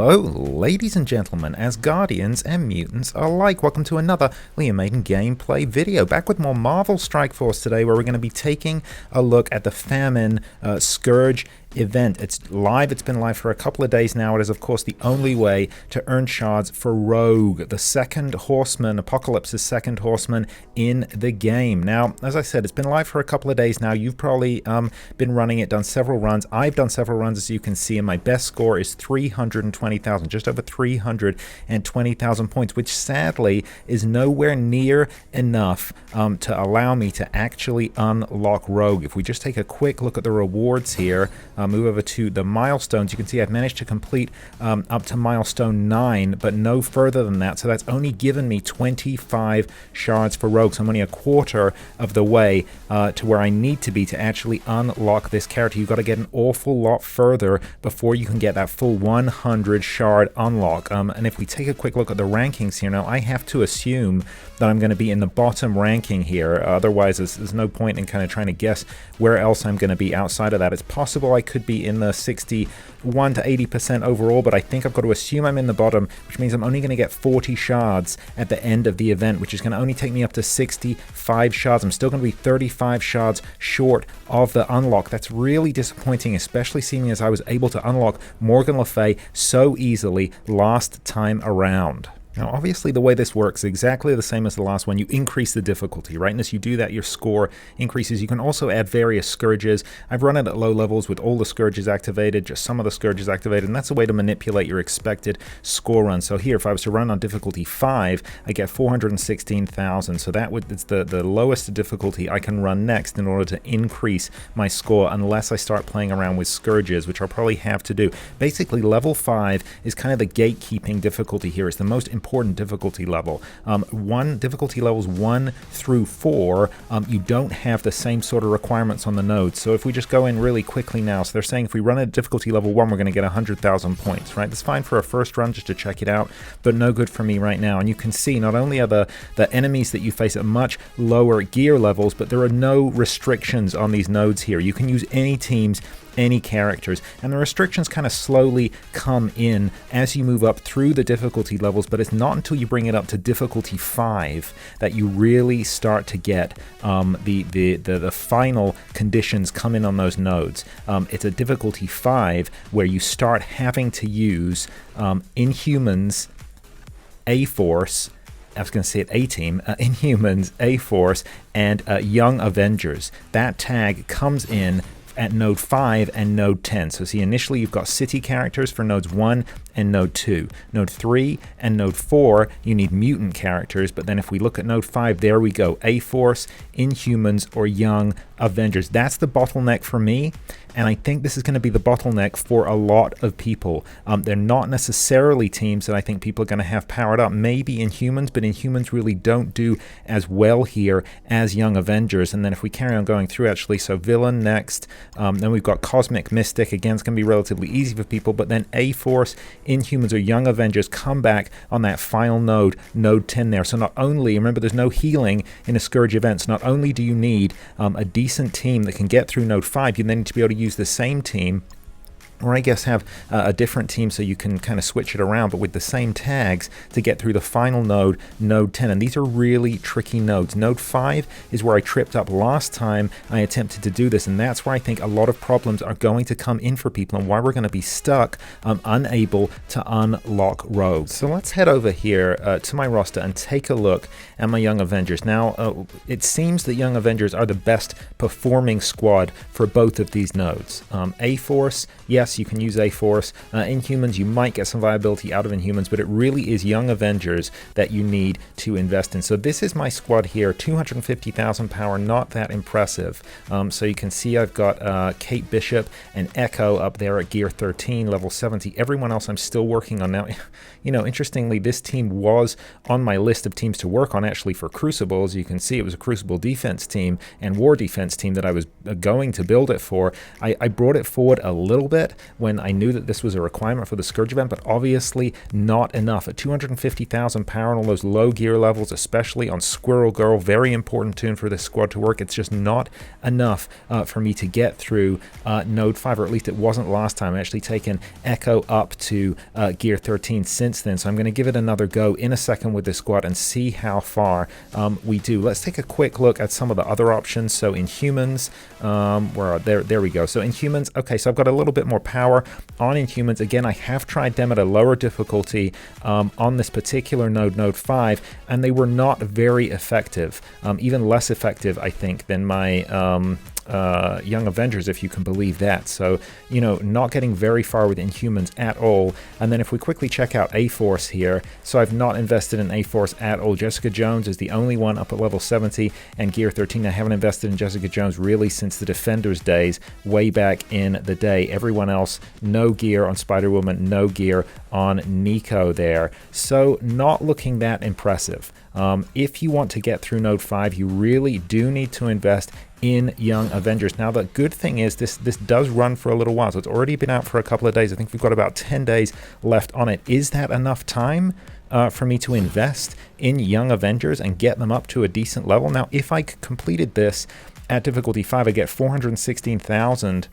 Hello, ladies and gentlemen, as Guardians and Mutants alike. Welcome to another Liam Maiden gameplay video. Back with more Marvel Strike Force today, where we're going to be taking a look at the Famine Scourge event. It's live. It's been live for a couple of days now. It is, of course, the only way to earn shards for Rogue, the second Horseman, Apocalypse's second Horseman in the game. Now, as I said, it's been live for a couple of days now. You've probably been running it, done several runs. I've done several runs, as you can see, and my best score is 320,000, just over 320,000 points, which sadly is nowhere near enough to allow me to actually unlock Rogue. If we just take a quick look at the rewards here, move over to the milestones, you can see I've managed to complete up to milestone 9, but no further than that. So that's only given me 25 shards for Rogue. So I'm only a quarter of the way to where I need to be to actually unlock this character. You've got to get an awful lot further before you can get that full 100 shard unlock. And if we take a quick look at the rankings here now, I have to assume that I'm going to be in the bottom ranking here. Otherwise, there's no point in kind of trying to guess where else I'm going to be outside of that. It's possible I could be in the 61 to 80% overall, but I think I've got to assume I'm in the bottom, which means I'm only going to get 40 shards at the end of the event, which is going to only take me up to 65 shards. I'm still going to be 35 shards short of the unlock. That's really disappointing, especially seeing as I was able to unlock Morgan Le Fey so easily last time around. Now, obviously, the way this works is exactly the same as the last one. You increase the difficulty, right? And as you do that, your score increases. You can also add various scourges. I've run it at low levels with all the scourges activated, just some of the scourges activated, and that's a way to manipulate your expected score run. So here, if I was to run on difficulty 5, I get 416,000. So it's the lowest difficulty I can run next in order to increase my score, unless I start playing around with scourges, which I'll probably have to do. Basically, level 5 is kind of the gatekeeping difficulty here. It's the most important difficulty level. Difficulty levels 1 through 4, you don't have the same sort of requirements on the nodes. So if we just go in really quickly now, so they're saying if we run at difficulty level 1, we're going to get 100,000 points, right? That's fine for a first run just to check it out, but no good for me right now. And you can see not only are the enemies that you face at much lower gear levels, but there are no restrictions on these nodes here. You can use any teams, any characters, and the restrictions kind of slowly come in as you move up through the difficulty levels, but it's not until you bring it up to difficulty 5 that you really start to get the final conditions come in on those nodes. It's a difficulty 5 where you start having to use Inhumans, A-Force, I was going to say it A-Team, Inhumans, A-Force, and Young Avengers. That tag comes in at node 5 and node 10. So see, initially you've got city characters for nodes 1 and node 2. Node 3 and node 4, you need mutant characters, but then if we look at node 5, there we go, A-Force, Inhumans, or Young Avengers. That's the bottleneck for me, and I think this is going to be the bottleneck for a lot of people. They're not necessarily teams that I think people are going to have powered up. Maybe Inhumans, but Inhumans really don't do as well here as Young Avengers. And then if we carry on going through, actually, so Villain next, then we've got Cosmic Mystic. Again, it's going to be relatively easy for people, but then A-Force, Inhumans, or Young Avengers come back on that final node, node 10 there. So not only, remember, there's no healing in a Scourge event, so not only do you need a decent team that can get through node 5, you then need to be able to use the same team, or I guess have a different team so you can kind of switch it around, but with the same tags to get through the final node, node 10. And these are really tricky nodes. Node 5 is where I tripped up last time I attempted to do this, and that's where I think a lot of problems are going to come in for people and why we're going to be stuck, unable to unlock Rogue. So let's head over here to my roster and take a look at my Young Avengers. Now, it seems that Young Avengers are the best performing squad for both of these nodes. A-Force, yes, you can use A-Force. Inhumans, you might get some viability out of Inhumans, but it really is Young Avengers that you need to invest in. So this is my squad here, 250,000 power, not that impressive. So you can see I've got Kate Bishop and Echo up there at gear 13, level 70. Everyone else I'm still working on now. You know, interestingly, this team was on my list of teams to work on actually for Crucible. As you can see, it was a Crucible defense team and War defense team that I was going to build it for. I brought it forward a little bit, when I knew that this was a requirement for the Scourge event, but obviously not enough. At 250,000 power and all those low gear levels, especially on Squirrel Girl, very important tune for this squad to work. It's just not enough for me to get through Node 5, or at least it wasn't last time. I've actually taken Echo up to gear 13 since then, so I'm going to give it another go in a second with this squad and see how far we do. Let's take a quick look at some of the other options. So in humans, there we go. So in humans, okay, so I've got a little bit more power on Inhumans. Again, I have tried them at a lower difficulty on this particular node, Node 5, and they were not very effective, even less effective, I think, than my Young Avengers, if you can believe that. So, you know, not getting very far with Inhumans at all. And then if we quickly check out A-Force here, so I've not invested in A-Force at all. Jessica Jones is the only one up at level 70 and gear 13. I haven't invested in Jessica Jones really since the Defenders days, way back in the day. Everyone else, no gear on Spider-Woman, no gear on Nico there. So not looking that impressive. If you want to get through Node 5, you really do need to invest in Young Avengers. Now, the good thing is this does run for a little while, so it's already been out for a couple of days. I think we've got about 10 days left on it. Is that enough time for me to invest in Young Avengers and get them up to a decent level? Now, if I completed this at difficulty 5, I get 416,000.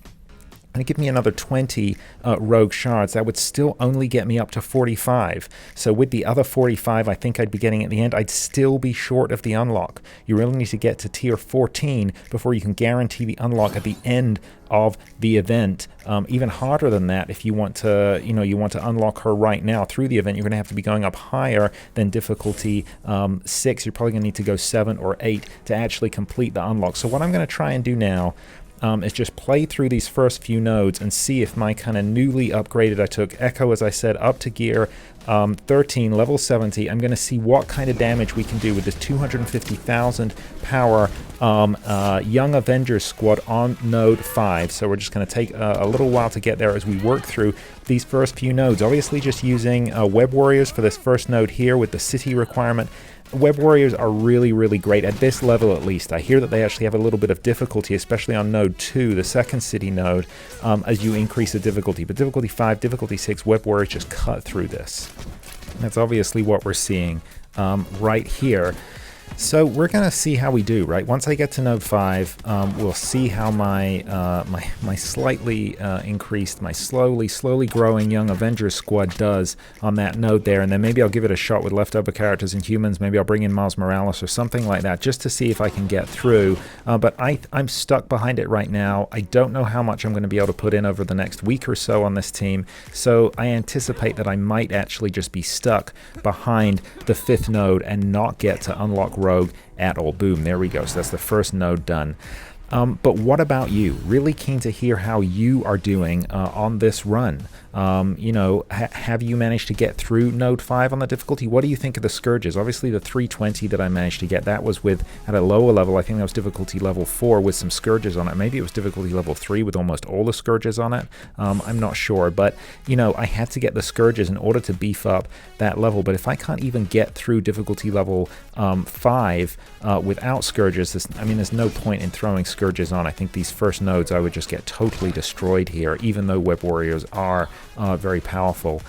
And give me another 20 rogue shards. That would still only get me up to 45. So with the other 45 I think I'd be getting at the end, I'd still be short of the unlock. You really need to get to tier 14 before you can guarantee the unlock at the end of the event. Even harder than that, if you want to, you want to unlock her right now through the event, you're going to have to be going up higher than difficulty 6. You're probably going to need to go 7 or 8 to actually complete the unlock. So what I'm going to try and do now is just play through these first few nodes and see if my kind of newly upgraded, I took Echo, as I said, up to gear 13, level 70. I'm going to see what kind of damage we can do with this 250,000 power Young Avengers squad on node 5. So we're just going to take a little while to get there as we work through these first few nodes. Obviously just using Web Warriors for this first node here with the city requirement. Web Warriors are really, really great at this level, at least. I hear that they actually have a little bit of difficulty, especially on node 2, the second city node, as you increase the difficulty. But difficulty 5, difficulty 6, Web Warriors just cut through this. That's obviously what we're seeing right here. So we're going to see how we do, right? Once I get to node 5, we'll see how my my slightly increased, my slowly growing Young Avengers squad does on that node there, and then maybe I'll give it a shot with leftover characters and humans. Maybe I'll bring in Miles Morales or something like that just to see if I can get through. But I'm stuck behind it right now. I don't know how much I'm going to be able to put in over the next week or so on this team, so I anticipate that I might actually just be stuck behind the 5th node and not get to unlock Rogue at all. Boom, there we go. So that's the first node done. But what about you? Really keen to hear how you are doing on this run. Have you managed to get through node 5 on the difficulty? What do you think of the Scourges? Obviously the 320 that I managed to get, that was with, at a lower level, I think that was difficulty level 4 with some Scourges on it. Maybe it was difficulty level 3 with almost all the Scourges on it. I'm not sure, but I had to get the Scourges in order to beef up that level. But if I can't even get through difficulty level 5 without Scourges, there's no point in throwing Scourges on. I think these first nodes I would just get totally destroyed here, even though Web Warriors are very powerful.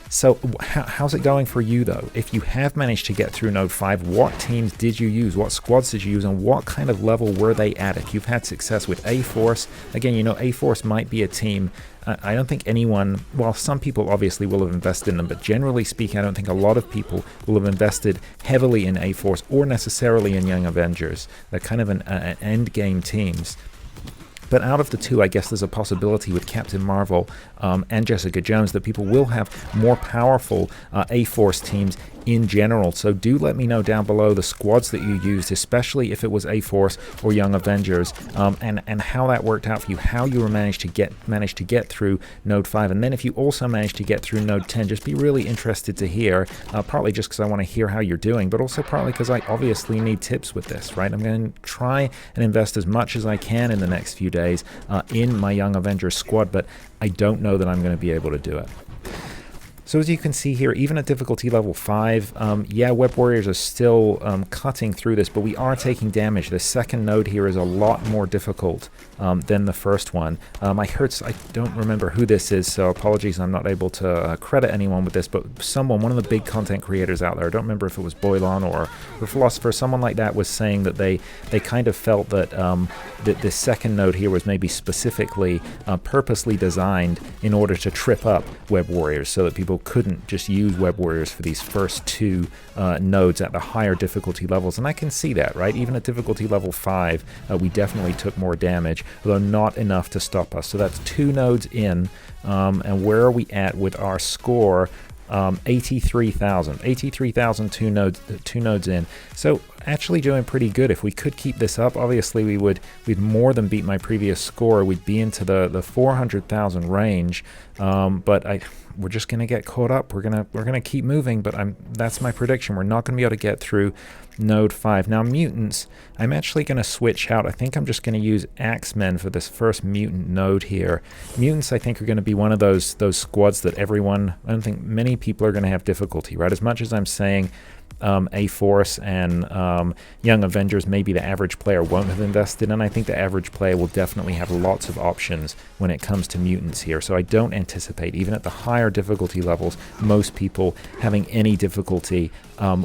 So how's it going for you though? If you have managed to get through node 5, what teams did you use? What squads did you use? And what kind of level were they at? If you've had success with A-Force, again, A-Force might be a team. I don't think anyone, well, some people obviously will have invested in them, but generally speaking, I don't think a lot of people will have invested heavily in A-Force or necessarily in Young Avengers. They're kind of an end game teams. But out of the two, I guess there's a possibility with Captain Marvel and Jessica Jones that people will have more powerful A-Force teams in general. So do let me know down below the squads that you used, especially if it was A-Force or Young Avengers, and how that worked out for you, how you managed to get through node 5. And then if you also managed to get through node 10, just be really interested to hear, partly just because I want to hear how you're doing, but also partly because I obviously need tips with this, right? I'm going to try and invest as much as I can in the next few days in my Young Avengers squad, but I don't know that I'm going to be able to do it. So as you can see here, even at difficulty level 5, yeah, Web Warriors are still cutting through this, but we are taking damage. The second node here is a lot more difficult than the first one. I don't remember who this is, so apologies, I'm not able to credit anyone with this, but one of the big content creators out there, I don't remember if it was Boylon or the Philosopher, someone like that was saying that they kind of felt that that this second node here was maybe specifically purposely designed in order to trip up Web Warriors so that people couldn't just use Web Warriors for these first two nodes at the higher difficulty levels. And I can see that, right? Even at difficulty level 5, we definitely took more damage, although not enough to stop us. So that's 2 nodes in, and where are we at with our score? 83,000. 83,000, two nodes in. So actually doing pretty good. If we could keep this up, obviously we'd more than beat my previous score. We'd be into the 400,000 range. But we're just gonna get caught up. We're gonna keep moving. But that's my prediction. We're not gonna be able to get through node 5. Now mutants, I'm actually gonna switch out. I think I'm just gonna use Axemen for this first mutant node here. Mutants, I think, are gonna be one of those squads that I don't think many people are gonna have difficulty, right? As much as I'm saying A-Force and Young Avengers, maybe the average player won't have invested in. I think the average player will definitely have lots of options when it comes to mutants here. So I don't anticipate, even at the higher difficulty levels, most people having any difficulty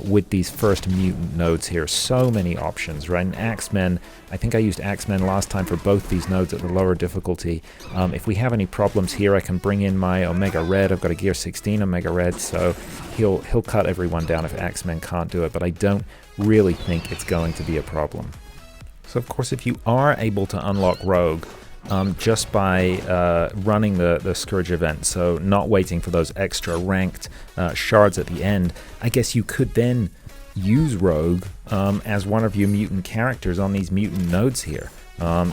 with these first mutant nodes here. So many options, right? And Axemen, I think I used Axemen last time for both these nodes at the lower difficulty. If we have any problems here, I can bring in my Omega Red. I've got a Gear 16 Omega Red, so he'll cut everyone down if Axemen can't do it, but I don't really think it's going to be a problem. So of course, if you are able to unlock Rogue just by running the Scourge event, so not waiting for those extra ranked shards at the end, I guess you could then use Rogue as one of your mutant characters on these mutant nodes here.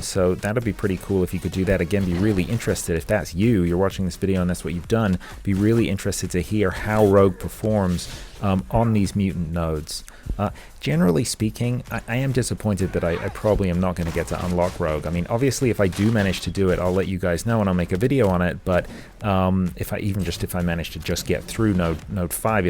So that'd be pretty cool if you could do that. Again, be really interested, if that's you're watching this video and that's what you've done, be really interested to hear how Rogue performs on these mutant nodes. Generally speaking, I am disappointed that I probably am not going to get to unlock Rogue. I mean, obviously, if I do manage to do it, I'll let you guys know and I'll make a video on it, but if I manage to just get through node 5,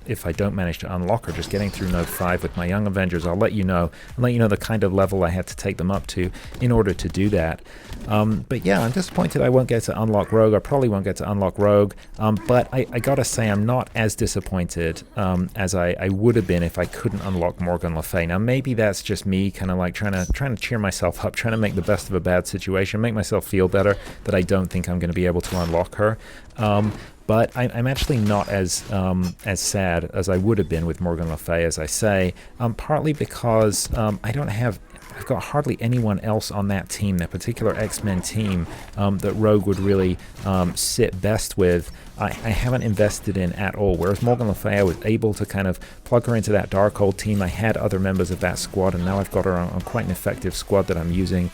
if I don't manage to unlock her, just getting through node 5 with my Young Avengers, I'll let you know the kind of level I had to take them up to in order to do that. But yeah, I'm disappointed I won't get to unlock Rogue. I probably won't get to unlock Rogue, but I gotta say I'm not as disappointed as I would have been if I couldn't unlock Morgan Le Fey. Now maybe that's just me kind of like trying to cheer myself up, trying to make the best of a bad situation, make myself feel better that I don't think I'm going to be able to unlock her. But I'm actually not as sad as I would have been with Morgan Le Fey, as I say, partly because I've got hardly anyone else on that team, that particular X-Men team, that Rogue would really sit best with. I haven't invested in at all, whereas Morgan Le Fey, I was able to kind of plug her into that Darkhold team. I had other members of that squad, and now I've got her on quite an effective squad that I'm using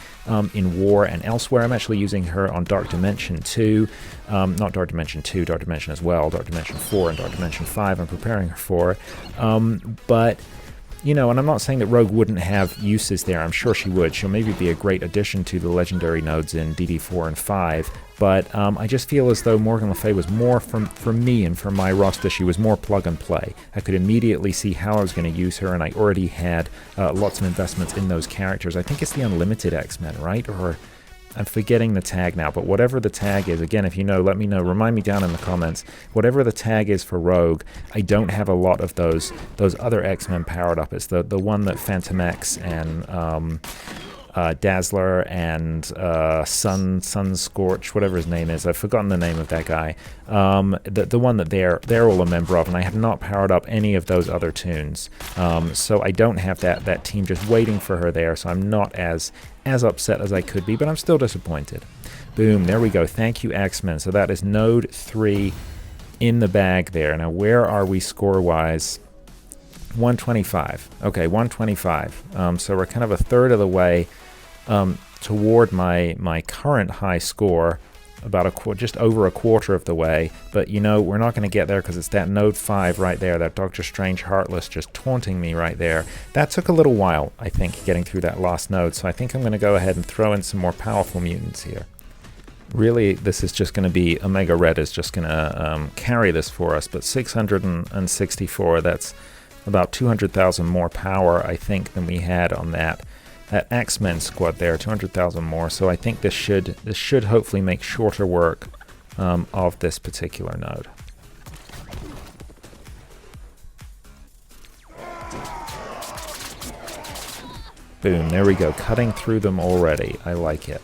in War and elsewhere. I'm actually using her on Dark Dimension 2, not Dark Dimension 2, Dark Dimension as well, Dark Dimension 4 and Dark Dimension 5 I'm preparing her for. But you know, and I'm not saying that Rogue wouldn't have uses there. I'm sure she would. She'll maybe be a great addition to the legendary nodes in DD4 and 5. But I just feel as though Morgan Le Fey was more, for me and for my roster, she was more plug and play. I could immediately see how I was going to use her, and I already had lots of investments in those characters. I think it's the Unlimited X-Men, right? Or I'm forgetting the tag now, but whatever the tag is, again, if you know, let me know. Remind me down in the comments. Whatever the tag is for Rogue, I don't have a lot of those other X-Men powered up. It's the one that Phantom X and Dazzler and Sun Scorch, whatever his name is. I've forgotten the name of that guy. The one that they're all a member of, and I have not powered up any of those other tunes. So I don't have that team just waiting for her there, so I'm not as upset as I could be, but I'm still disappointed. Boom, there we go. Thank you, X-Men. So that is node 3 in the bag there. Now, where are we score-wise? 125. Okay, 125. So we're kind of a third of the way toward my current high score, about just over a quarter of the way. But you know, we're not going to get there because it's that node 5 right there, that Doctor Strange Heartless just taunting me right there. That took a little while, I think, getting through that last node. So I think I'm going to go ahead and throw in some more powerful mutants here. Really, this is just going to be, Omega Red is just going to carry this for us, but 664, that's about 200,000 more power, I think, than we had on that X-Men squad there, 200,000 more, so I think this should hopefully make shorter work of this particular node. Boom, there we go, cutting through them already. I like it.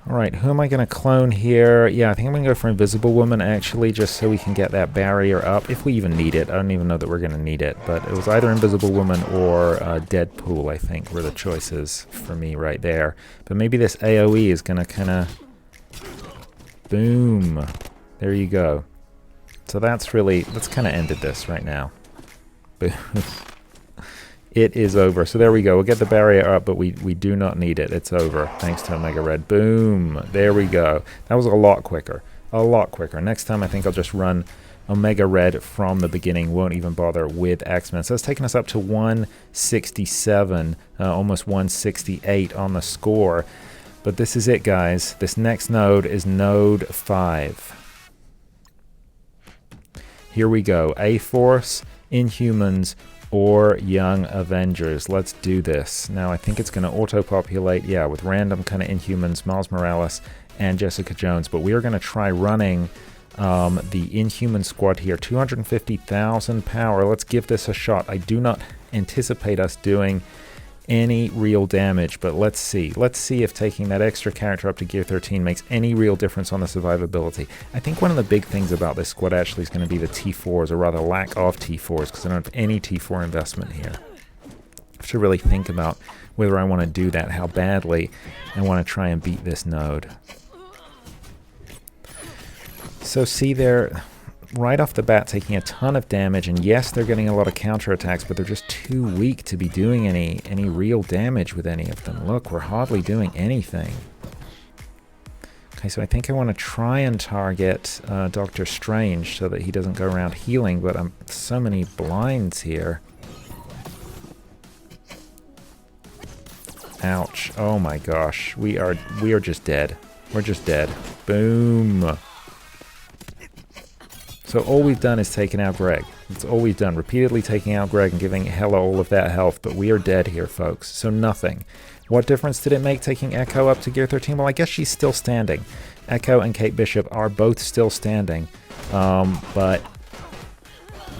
Alright, who am I going to clone here? Yeah, I think I'm going to go for Invisible Woman, actually, just so we can get that barrier up, if we even need it. I don't even know that we're going to need it, but it was either Invisible Woman or Deadpool, I think, were the choices for me right there. But maybe this AoE is going to kind of... Boom. There you go. So that's really... Let's kind of ended this right now. Boom. It is over. So there we go. We'll get the barrier up, but we do not need it. It's over, thanks to Omega Red. Boom. There we go. That was a lot quicker. A lot quicker. Next time, I think I'll just run Omega Red from the beginning. Won't even bother with X-Men. So it's taking us up to 167, almost 168 on the score. But this is it, guys. This next node is node 5. Here we go. A-Force, Inhumans, or Young Avengers. Let's do this. Now, I think it's going to auto-populate, yeah, with random kind of Inhumans, Miles Morales, and Jessica Jones. But we are going to try running the Inhuman squad here. 250,000 power. Let's give this a shot. I do not anticipate us doing any real damage, but let's see. Let's see if taking that extra character up to gear 13 makes any real difference on the survivability. I think one of the big things about this squad actually is going to be the T4s, or rather lack of T4s, because I don't have any T4 investment here. I have to really think about whether I want to do that, how badly I want to try and beat this node. So see there, right off the bat taking a ton of damage, and yes, they're getting a lot of counterattacks, but they're just too weak to be doing any real damage with any of them. Look, we're hardly doing anything. Okay, so I think I want to try and target Doctor Strange so that he doesn't go around healing, but so many blinds here. Ouch. Oh my gosh. We are just dead. We're just dead. Boom. So all we've done is taken out Greg. That's all we've done. Repeatedly taking out Greg and giving Hela all of that health, but we are dead here, folks. So nothing. What difference did it make taking Echo up to gear 13? Well, I guess she's still standing. Echo and Kate Bishop are both still standing. But...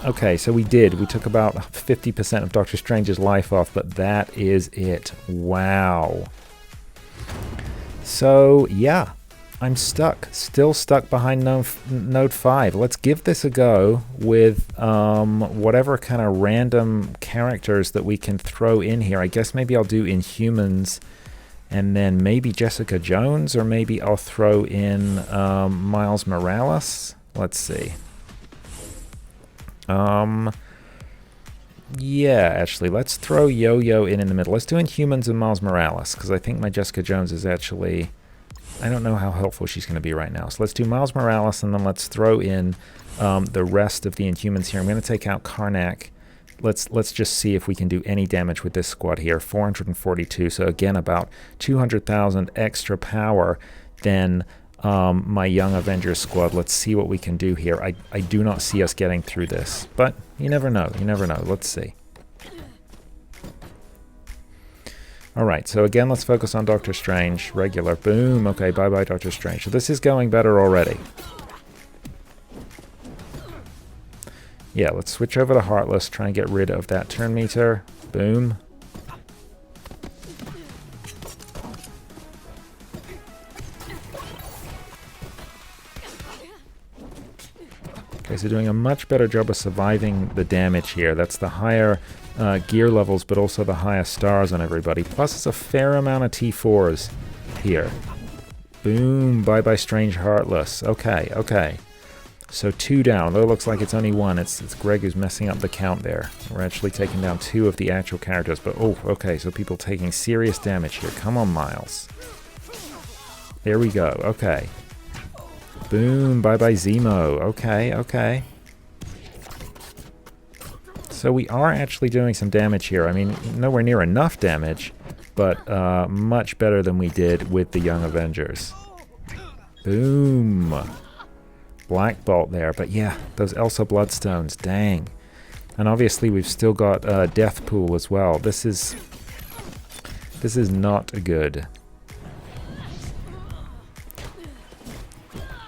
Okay, so we did. We took about 50% of Doctor Strange's life off, but that is it. Wow. So, yeah. I'm stuck. Still stuck behind node 5. Let's give this a go with whatever kind of random characters that we can throw in here. I guess maybe I'll do Inhumans and then maybe Jessica Jones, or maybe I'll throw in Miles Morales. Let's see. Yeah, actually, let's throw Yo-Yo in the middle. Let's do Inhumans and Miles Morales, because I think my Jessica Jones is actually... I don't know how helpful she's going to be right now. So let's do Miles Morales, and then let's throw in the rest of the Inhumans here. I'm going to take out Karnak. Let's just see if we can do any damage with this squad here. 442, so again, about 200,000 extra power than my Young Avengers squad. Let's see what we can do here. I do not see us getting through this, but you never know. You never know. Let's see. Alright, so again, let's focus on Doctor Strange. Regular. Boom. Okay, bye-bye, Doctor Strange. So this is going better already. Yeah, let's switch over to Heartless, try and get rid of that turn meter. Boom. Okay, so doing a much better job of surviving the damage here. That's the higher gear levels, but also the highest stars on everybody. Plus, it's a fair amount of T4s here. Boom. Bye-bye, Strange Heartless. Okay, okay. So 2 down. Though it looks like it's only 1. It's Greg who's messing up the count there. We're actually taking down 2 of the actual characters. But, oh, okay. So people taking serious damage here. Come on, Miles. There we go. Okay. Boom. Bye-bye, Zemo. Okay, okay. So we are actually doing some damage here. I mean, nowhere near enough damage, but much better than we did with the Young Avengers. Boom. Black Bolt there, but yeah, those Elsa Bloodstones, dang. And obviously we've still got Death Pool as well. This is not good.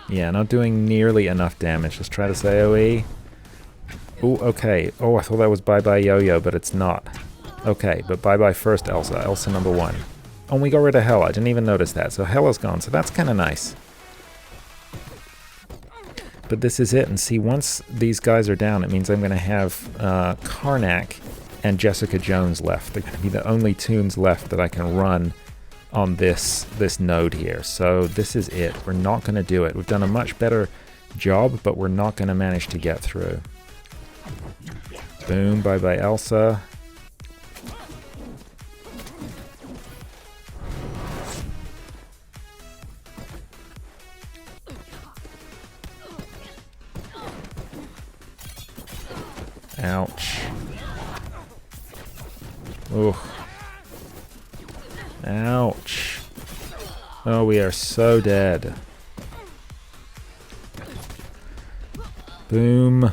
Yeah, not doing nearly enough damage. Let's try this AoE. Ooh, okay. Oh, I thought that was bye-bye Yo-Yo, but it's not. Okay, but bye-bye first Elsa. Elsa number 1. Oh, and we got rid of Hela. I didn't even notice that. So Hela's gone, so that's kind of nice. But this is it, and see, once these guys are down, it means I'm going to have Karnak and Jessica Jones left. They're going to be the only tunes left that I can run on this node here. So this is it. We're not going to do it. We've done a much better job, but we're not going to manage to get through. Boom, bye-bye Elsa. Ouch. Ooh. Ouch. Oh, we are so dead. Boom.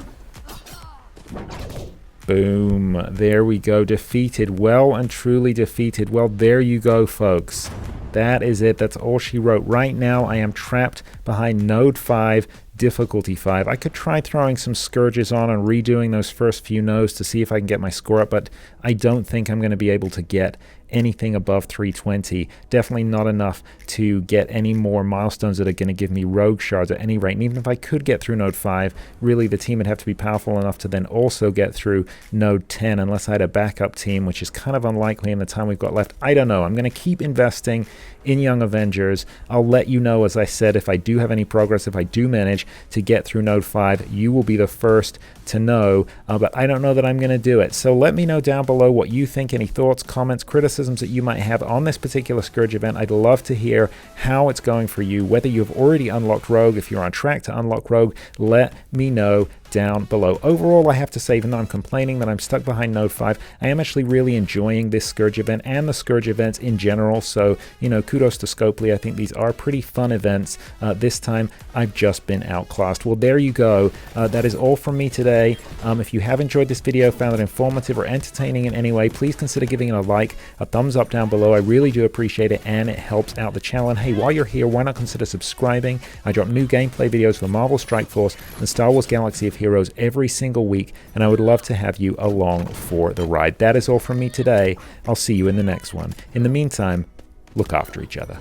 Boom. There we go. Defeated. Well and truly defeated. Well, there you go, folks. That is it. That's all she wrote. Right now, I am trapped behind Node 5, Difficulty 5. I could try throwing some Scourges on and redoing those first few nodes to see if I can get my score up, but I don't think I'm going to be able to get anything above 320. Definitely not enough to get any more milestones that are going to give me rogue shards at any rate. And even if I could get through Node 5, really the team would have to be powerful enough to then also get through Node 10, unless I had a backup team, which is kind of unlikely in the time we've got left. I don't know. I'm going to keep investing in Young Avengers. I'll let you know, as I said, if I do have any progress, if I do manage to get through Node 5, you will be the first to know, but I don't know that I'm going to do it. So let me know down below what you think, any thoughts, comments, criticisms that you might have on this particular Scourge event. I'd love to hear how it's going for you, whether you've already unlocked Rogue, if you're on track to unlock Rogue, let me know down below. Overall, I have to say, even though I'm complaining that I'm stuck behind Node 5, I am actually really enjoying this Scourge event and the Scourge events in general. So, you know, kudos to Scopely. I think these are pretty fun events. This time, I've just been outclassed. Well, there you go. That is all from me today. If you have enjoyed this video, found it informative or entertaining in any way, please consider giving it a like, a thumbs up down below. I really do appreciate it, and it helps out the channel. And hey, while you're here, why not consider subscribing? I drop new gameplay videos for Marvel Strike Force and Star Wars Galaxy of Heroes every single week, and I would love to have you along for the ride. That is all from me today. I'll see you in the next one. In the meantime, look after each other.